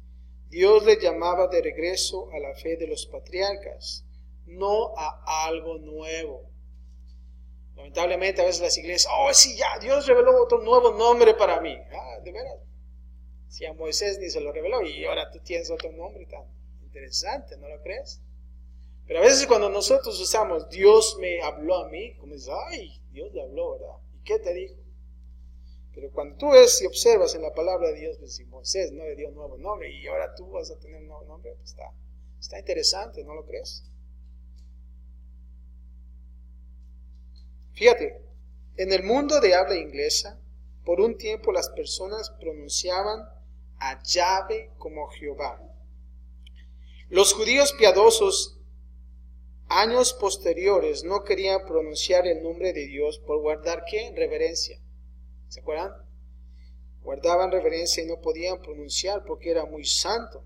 [SPEAKER 1] Dios le llamaba de regreso a la fe de los patriarcas, no a algo nuevo. Lamentablemente a veces las iglesias, oh sí, ya, Dios reveló otro nuevo nombre para mí. Ah, de veras. Si a Moisés ni se lo reveló y ahora tú tienes otro nombre tan Interesante, ¿no lo crees? Pero a veces cuando nosotros usamos Dios me habló a mí, como dices, ay, Dios le habló, ¿verdad? ¿Y qué te dijo? Pero cuando tú ves y observas en la palabra de Dios, pues si Moisés no le dio un nuevo nombre y ahora tú vas a tener un nuevo nombre, pues está interesante, ¿no lo crees? Fíjate, en el mundo de habla inglesa, por un tiempo las personas pronunciaban a Yahvé como Jehová. Los judíos piadosos, años posteriores, no querían pronunciar el nombre de Dios por guardar, ¿qué? Reverencia. ¿Se acuerdan? Guardaban reverencia y no podían pronunciar porque era muy santo.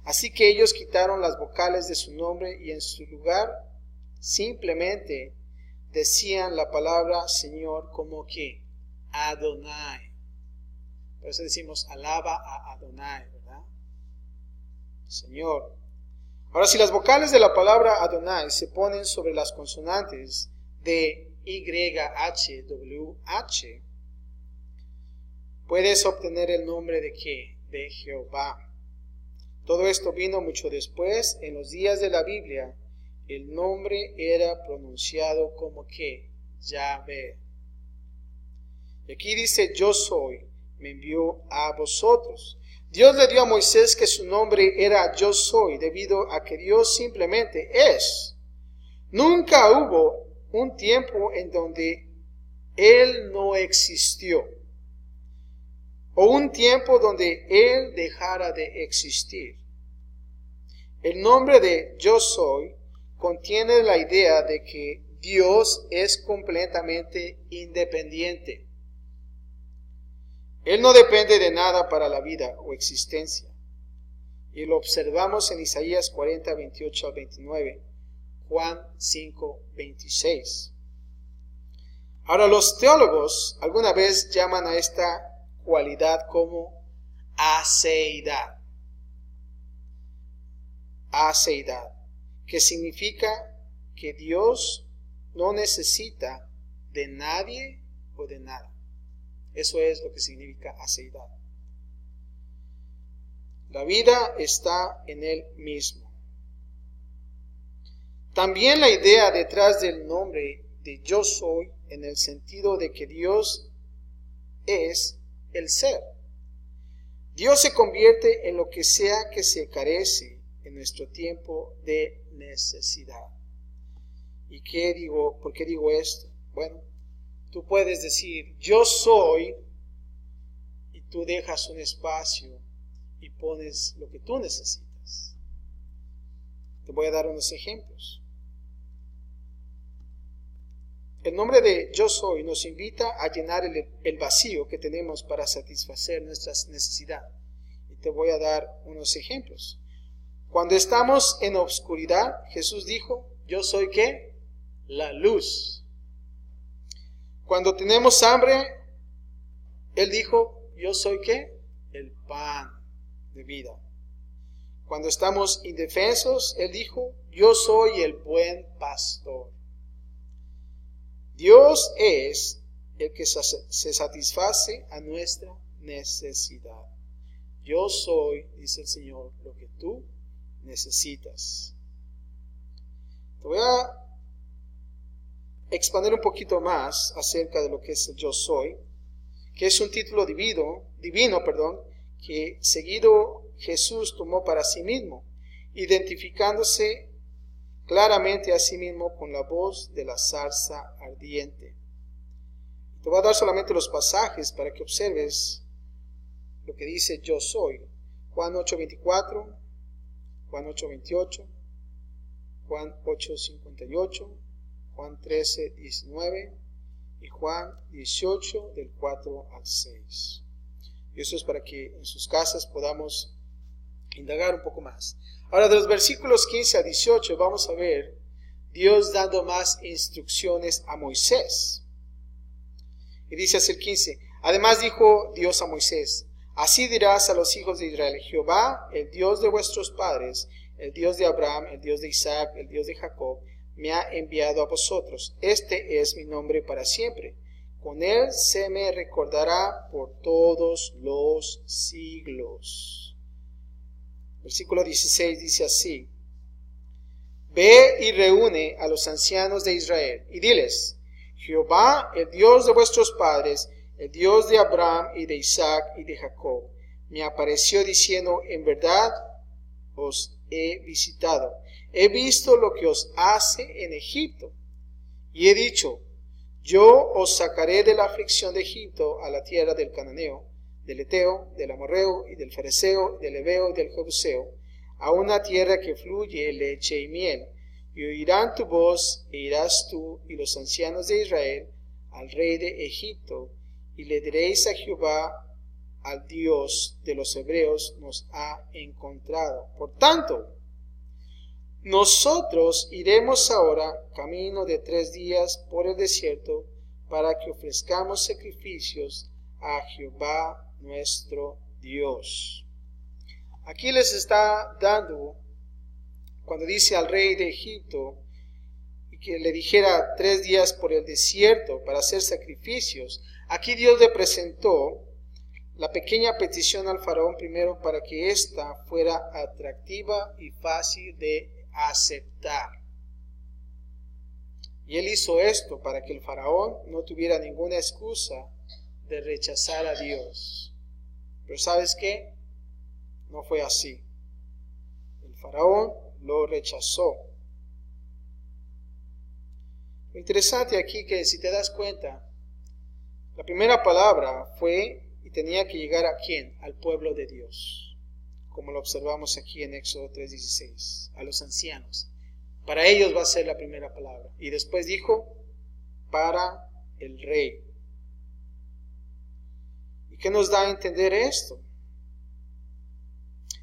[SPEAKER 1] Así que ellos quitaron las vocales de su nombre y en su lugar simplemente decían la palabra Señor como que Adonai. Por eso decimos alaba a Adonai, ¿verdad? Señor. Ahora, si las vocales de la palabra Adonai se ponen sobre las consonantes de YHWH, puedes obtener el nombre de ¿qué? De Jehová. Todo esto vino mucho después. En los días de la Biblia, el nombre era pronunciado como ¿qué? Yahvé. Y aquí dice, yo soy, me envió a vosotros. Dios le dio a Moisés que su nombre era yo soy, debido a que Dios simplemente es. Nunca hubo un tiempo en donde Él no existió, o un tiempo donde Él dejara de existir. El nombre de yo soy contiene la idea de que Dios es completamente independiente. Él no depende de nada para la vida o existencia. Y lo observamos en Isaías 40, 28 al 29, Juan 5, 26. Ahora, los teólogos alguna vez llaman a esta cualidad como aceidad. Aceidad, que significa que Dios no necesita de nadie o de nada. Eso es lo que significa aceidad. La vida está en Él mismo. También la idea detrás del nombre de yo soy, en el sentido de que Dios es el ser. Dios se convierte en lo que sea que se carece en nuestro tiempo de necesidad. ¿Y qué digo? ¿Por qué digo esto? Bueno, tú puedes decir, yo soy, y tú dejas un espacio y pones lo que tú necesitas. Te voy a dar unos ejemplos. El nombre de yo soy nos invita a llenar el vacío que tenemos para satisfacer nuestras necesidades. Y te voy a dar unos ejemplos. Cuando estamos en obscuridad, Jesús dijo, yo soy ¿qué? La luz. Cuando tenemos hambre, Él dijo, yo soy ¿qué? El pan de vida. Cuando estamos indefensos, Él dijo, yo soy el buen pastor. Dios es el que se satisface a nuestra necesidad. Yo soy, dice el Señor, lo que tú necesitas. Te voy a expandir un poquito más acerca de lo que es el yo soy, que es un título divino, que seguido Jesús tomó para sí mismo, identificándose claramente a sí mismo con la voz de la zarza ardiente. Te voy a dar solamente los pasajes para que observes lo que dice yo soy. Juan 8:24, Juan 8:28, Juan 8:58, Juan 13:19 y Juan 18 del 4 al 6. Y eso es para que en sus casas podamos indagar un poco más. Ahora, de los versículos 15 a 18 vamos a ver Dios dando más instrucciones a Moisés. Y dice así el 15, además dijo Dios a Moisés, así dirás a los hijos de Israel, Jehová, el Dios de vuestros padres, el Dios de Abraham, el Dios de Isaac, el Dios de Jacob, me ha enviado a vosotros. Este es mi nombre para siempre. Con él se me recordará por todos los siglos. Versículo 16 dice así: Ve y reúne a los ancianos de Israel y diles: Jehová, el Dios de vuestros padres, el Dios de Abraham y de Isaac y de Jacob, me apareció diciendo: en verdad os he visitado. He visto lo que os hace en Egipto. Y he dicho: yo os sacaré de la aflicción de Egipto a la tierra del Cananeo, del Eteo, del Amorreo y del Fereceo, del Heveo y del Jebuseo, a una tierra que fluye leche y miel. Y oirán tu voz, e irás tú y los ancianos de Israel al rey de Egipto, y le diréis: a Jehová, al Dios de los hebreos, nos ha encontrado. Por tanto, nosotros iremos ahora camino de 3 días por el desierto para que ofrezcamos sacrificios a Jehová nuestro Dios. Aquí les está dando, cuando dice al rey de Egipto y que le dijera 3 días por el desierto para hacer sacrificios, aquí Dios le presentó la pequeña petición al faraón primero para que ésta fuera atractiva y fácil de aceptar. Y él hizo esto para que el faraón no tuviera ninguna excusa de rechazar a Dios. Pero ¿sabes qué? No fue así. El faraón lo rechazó. Lo interesante aquí que si te das cuenta, la primera palabra fue y tenía que llegar ¿a quién? Al pueblo de Dios, como lo observamos aquí en Éxodo 3:16, a los ancianos. Para ellos va a ser la primera palabra. Y después dijo: para el rey. ¿Y qué nos da a entender esto?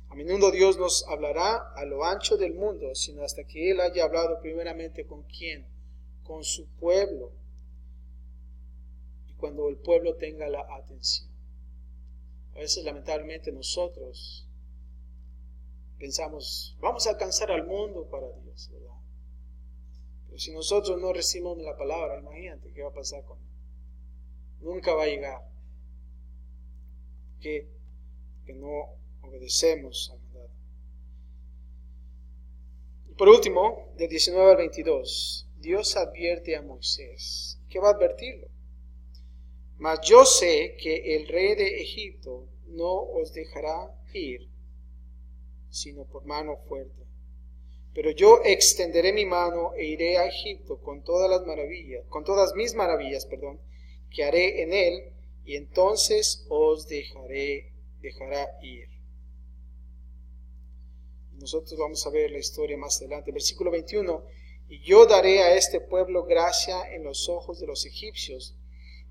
[SPEAKER 1] A menudo Dios nos hablará a lo ancho del mundo, sino hasta que Él haya hablado primeramente con quién, con su pueblo. Y cuando el pueblo tenga la atención. A veces lamentablemente nosotros pensamos: vamos a alcanzar al mundo para Dios, ¿verdad? Pero si nosotros no recibimos la palabra, imagínate qué va a pasar con él. Nunca va a llegar. Que no obedecemos al mandato. Y por último, del 19 al 22, Dios advierte a Moisés. ¿Qué va a advertirlo? Mas yo sé que el rey de Egipto no os dejará ir, sino por mano fuerte. Pero yo extenderé mi mano e iré a Egipto con todas mis maravillas, que haré en él, y entonces os dejará ir. Nosotros vamos a ver la historia más adelante. Versículo 21. Y yo daré a este pueblo gracia en los ojos de los egipcios,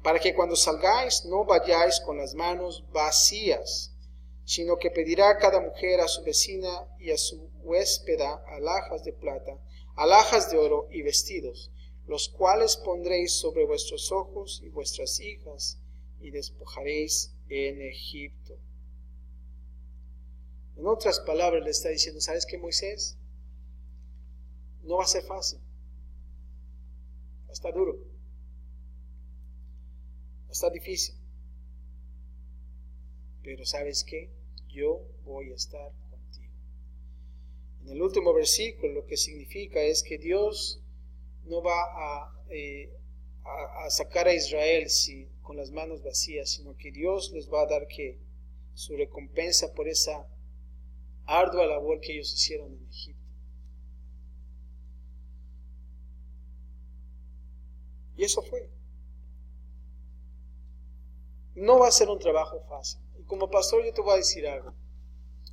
[SPEAKER 1] para que cuando salgáis no vayáis con las manos vacías, sino que pedirá cada mujer a su vecina y a su huéspeda alhajas de plata, alhajas de oro y vestidos, los cuales pondréis sobre vuestros ojos y vuestras hijas, y despojaréis en Egipto. En otras palabras le está diciendo: ¿sabes qué, Moisés? No va a ser fácil. Va a estar duro. Va a estar difícil. Pero ¿sabes qué? Yo voy a estar contigo. En el último versículo lo que significa es que Dios no va a sacar a Israel con las manos vacías, sino que Dios les va a dar su recompensa por esa ardua labor que ellos hicieron en Egipto. Y eso fue. No va a ser un trabajo fácil. Y como pastor yo te voy a decir algo.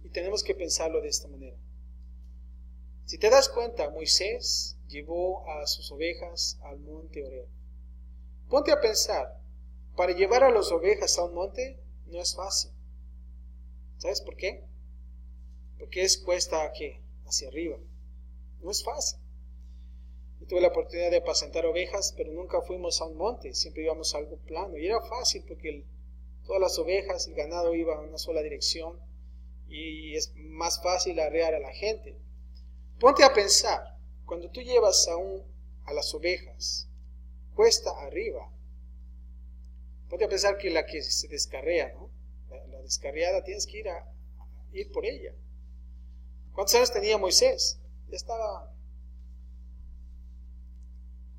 [SPEAKER 1] Y tenemos que pensarlo de esta manera. Si te das cuenta, Moisés llevó a sus ovejas al monte Horeb. Ponte a pensar, para llevar a las ovejas a un monte no es fácil. ¿Sabes por qué? Porque es cuesta hacia arriba. No es fácil. Yo tuve la oportunidad de apacentar ovejas, pero nunca fuimos a un monte, siempre íbamos a algo plano. Y era fácil porque todas las ovejas, el ganado iba en una sola dirección y es más fácil arrear a la gente. Ponte a pensar, cuando tú llevas a las ovejas cuesta arriba, ponte a pensar que la que se descarrea, ¿no? La descarriada tienes que ir por ella. Ponte a pensar que la que se descarrea, ¿no? La descarriada tienes que ir por ella. Ponte a pensar que la que se descarrea, ¿no? La descarriada tienes que ir por ella. Ponte a pensar que la que se descarrea, ¿no? La descarriada tienes que ir por ella. Ponte a pensar que la que se descarrea, ¿no? La descarriada tienes que ir por ella. Ponte a pensar que la que se descarrea, ¿no? ¿Cuántos años tenía Moisés? Ya estaba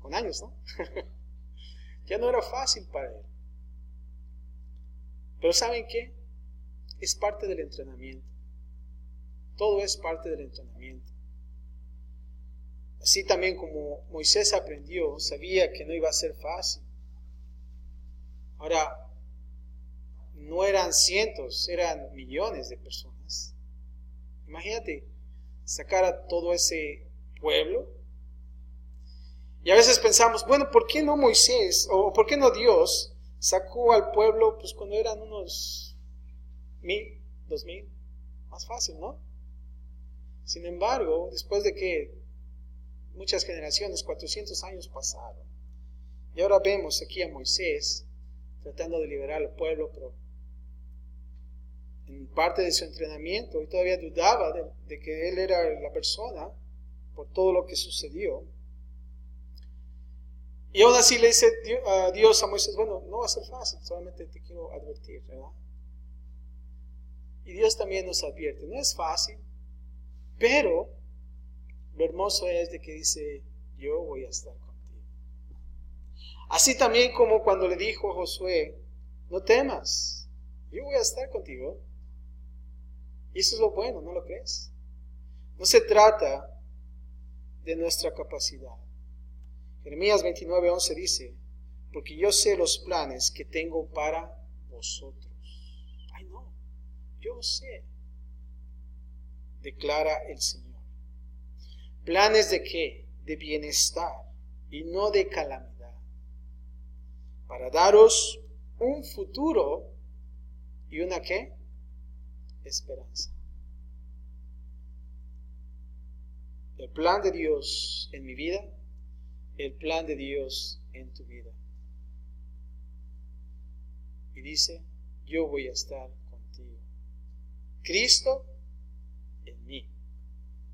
[SPEAKER 1] con años, ¿no? Ya no era fácil para él. Pero ¿saben qué? Es parte del entrenamiento. Todo es parte del entrenamiento. Así también como Moisés aprendió, sabía que no iba a ser fácil. Ahora, no eran cientos, eran millones de personas. Imagínate sacar a todo ese pueblo. Y a veces pensamos, bueno, ¿por qué no Moisés o por qué no Dios sacó al pueblo pues cuando eran unos 1000, 2000? Más fácil, ¿no? Sin embargo, después de que muchas generaciones, 400 años pasaron, y ahora vemos aquí a Moisés tratando de liberar al pueblo, pero en parte de su entrenamiento, y todavía dudaba de que él era la persona por todo lo que sucedió. Y aún así le dice a Dios a Moisés, bueno, no va a ser fácil, solamente te quiero advertir, ¿verdad? Y Dios también nos advierte, no es fácil, pero lo hermoso es de que dice, yo voy a estar contigo. Así también como cuando le dijo a Josué, no temas, yo voy a estar contigo. Y eso es lo bueno, ¿no lo crees? No se trata de nuestra capacidad. Jeremías 29:11 dice, porque yo sé los planes que tengo para vosotros. Ay no, yo sé, declara el Señor. ¿Planes de qué? De bienestar y no de calamidad, para daros un futuro y una ¿qué? Esperanza. El plan de Dios en mi vida, el plan de Dios en tu vida. Y dice, yo voy a estar contigo. Cristo en mí.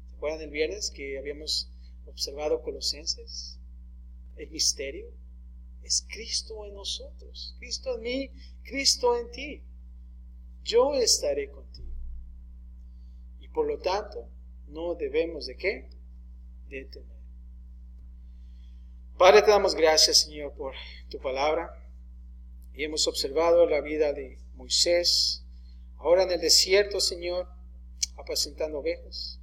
[SPEAKER 1] ¿Se acuerdan el viernes que habíamos observado Colosenses? El misterio es Cristo en nosotros. Cristo en mí, Cristo en ti. Yo estaré contigo. Y por lo tanto, no debemos de ¿qué? De temer. Padre, te damos gracias, Señor, por tu palabra. Y hemos observado la vida de Moisés, ahora en el desierto, Señor, apacentando ovejas.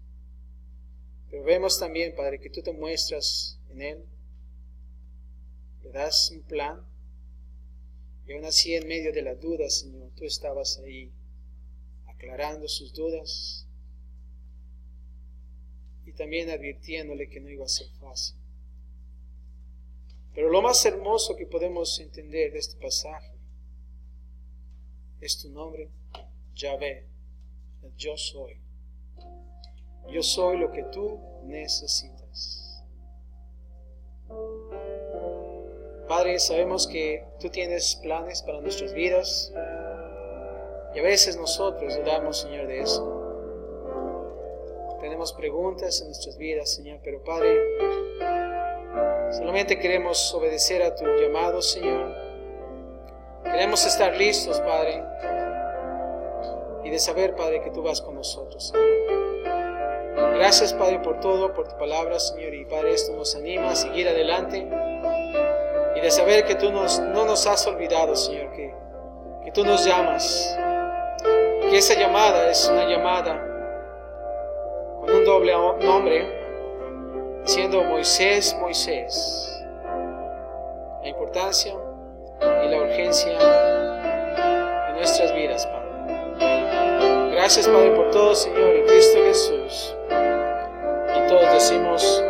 [SPEAKER 1] Pero vemos también, Padre, que tú te muestras en él, le das un plan, y aún así en medio de la duda, Señor, tú estabas ahí aclarando sus dudas y también advirtiéndole que no iba a ser fácil. Pero lo más hermoso que podemos entender de este pasaje es tu nombre, Yahvé, el yo soy. Yo soy lo que tú necesitas. Padre, sabemos que tú tienes planes para nuestras vidas y a veces nosotros dudamos, Señor, de eso. Tenemos preguntas en nuestras vidas, Señor, pero Padre, solamente queremos obedecer a tu llamado, Señor. Queremos estar listos, Padre, y de saber, Padre, que tú vas con nosotros, Señor. Gracias, Padre, por todo, por tu palabra, Señor, y Padre, esto nos anima a seguir adelante y de saber que tú no nos has olvidado, Señor, que tú nos llamas, que esa llamada es una llamada con un doble nombre, siendo Moisés, Moisés. La importancia y la urgencia de nuestras vidas, Padre. Gracias, Padre, por todo, Señor, en Cristo Jesús. Y todos decimos